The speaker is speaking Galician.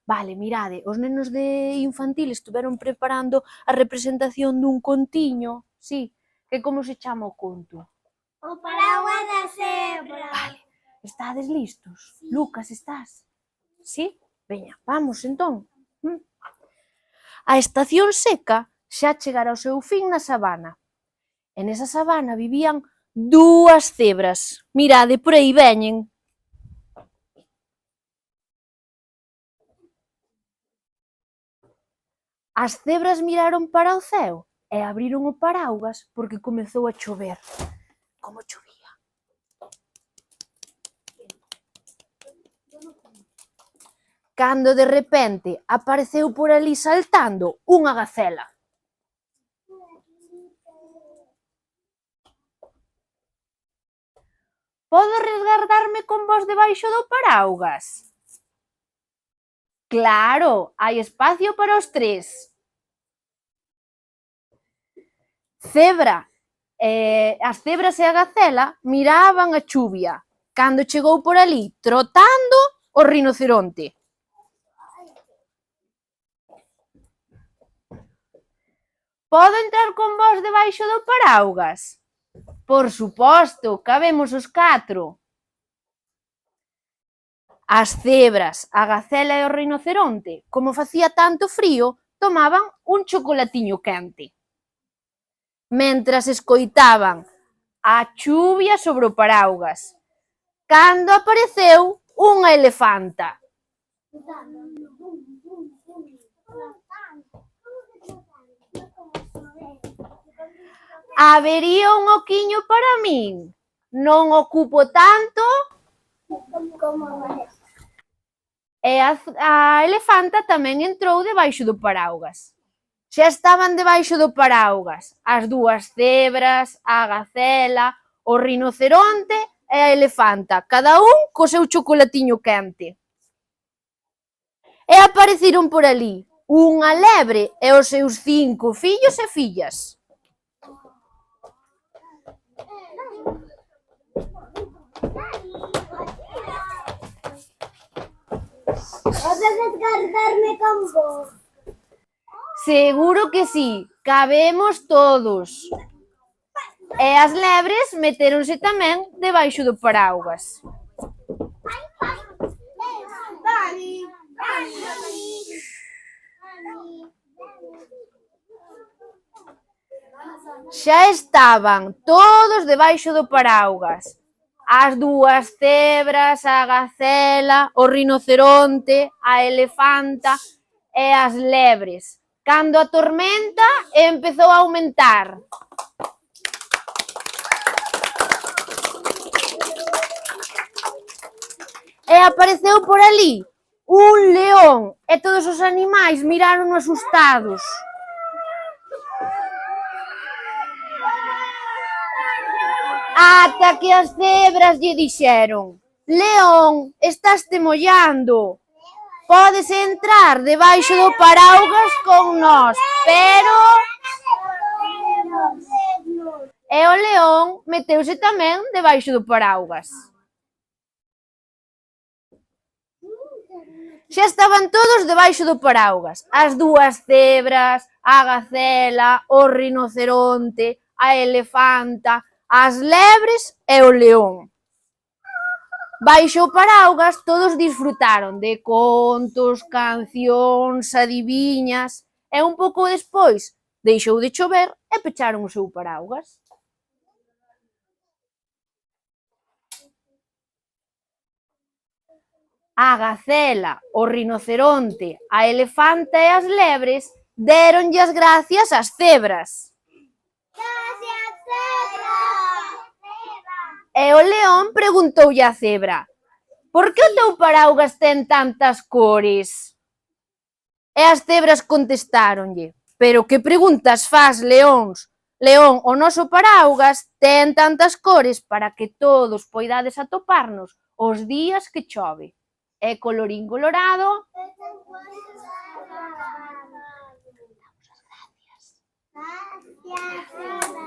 Vale, mirade, os nenos de infantil estuveron preparando a representación dun contiño, sí, que como se chama o conto? O paraguas da zebra. Vale, estades listos? Sí. Lucas, estás? Sí? Veña, vamos entón. A estación seca xa chegara ao seu fin na sabana. E nesa sabana vivían dúas cebras. Mirade, por aí veñen. As cebras miraron para o ceo e abriron o paraugas porque comezou a chover. Como chovía. Cando de repente apareceu por ali saltando unha gacela. Podo resguardarme con vos debaixo do paraugas? Claro, hai espacio para os tres. As cebras e a gacela miraban a chuvia, cando chegou por ali, trotando, o rinoceronte. Podo entrar con vos debaixo do paraugas? Por suposto, cabemos os 4. As cebras, a gacela e o rinoceronte, como facía tanto frío, tomaban un chocolatiño quente. Mentras escoitaban a chuvia sobre o paraugas, cando apareceu unha elefanta. Habería un oquiño para min? Non ocupo tanto. E a elefanta tamén entrou debaixo do paraugas. Xa estaban debaixo do paraugas as dúas cebras, a gacela, o rinoceronte e a elefanta, cada un co seu chocolatiño quente. E apareceron por ali unha lebre e os seus 5 fillos e fillas. Podes descartarme con vos? Seguro que sí, cabemos todos. E as lebres metéronse tamén debaixo do paraugas. Xa estaban todos debaixo do paraugas. As dúas cebras, a gacela, o rinoceronte, a elefanta e as lebres, cando a tormenta empezou a aumentar. E apareceu por ali un león e todos os animais miraron asustados. Ata que as cebras lle dixeron: León, estáste mollando. Podes entrar debaixo do paraugas con nós, pero... E o león meteuse tamén debaixo do paraugas. Xa estaban todos debaixo do paraugas. As dúas cebras, a gacela, o rinoceronte, a elefanta, as lebres e o león. Baixo o paraugas todos disfrutaron de contos, cancións, adiviñas e un pouco despois deixou de chover e pecharon o seu paraugas. A gacela, o rinoceronte, a elefanta e as lebres déronlle as gracias ás cebras. Gracias, cebra! E o león preguntoulle á cebra: por que o teu paraugas ten tantas cores? E as cebras contestáronlle: pero que preguntas fas, leóns? León, o noso paraugas ten tantas cores para que todos poidades atoparnos os días que chove. E colorín colorado... Gracias, cebra.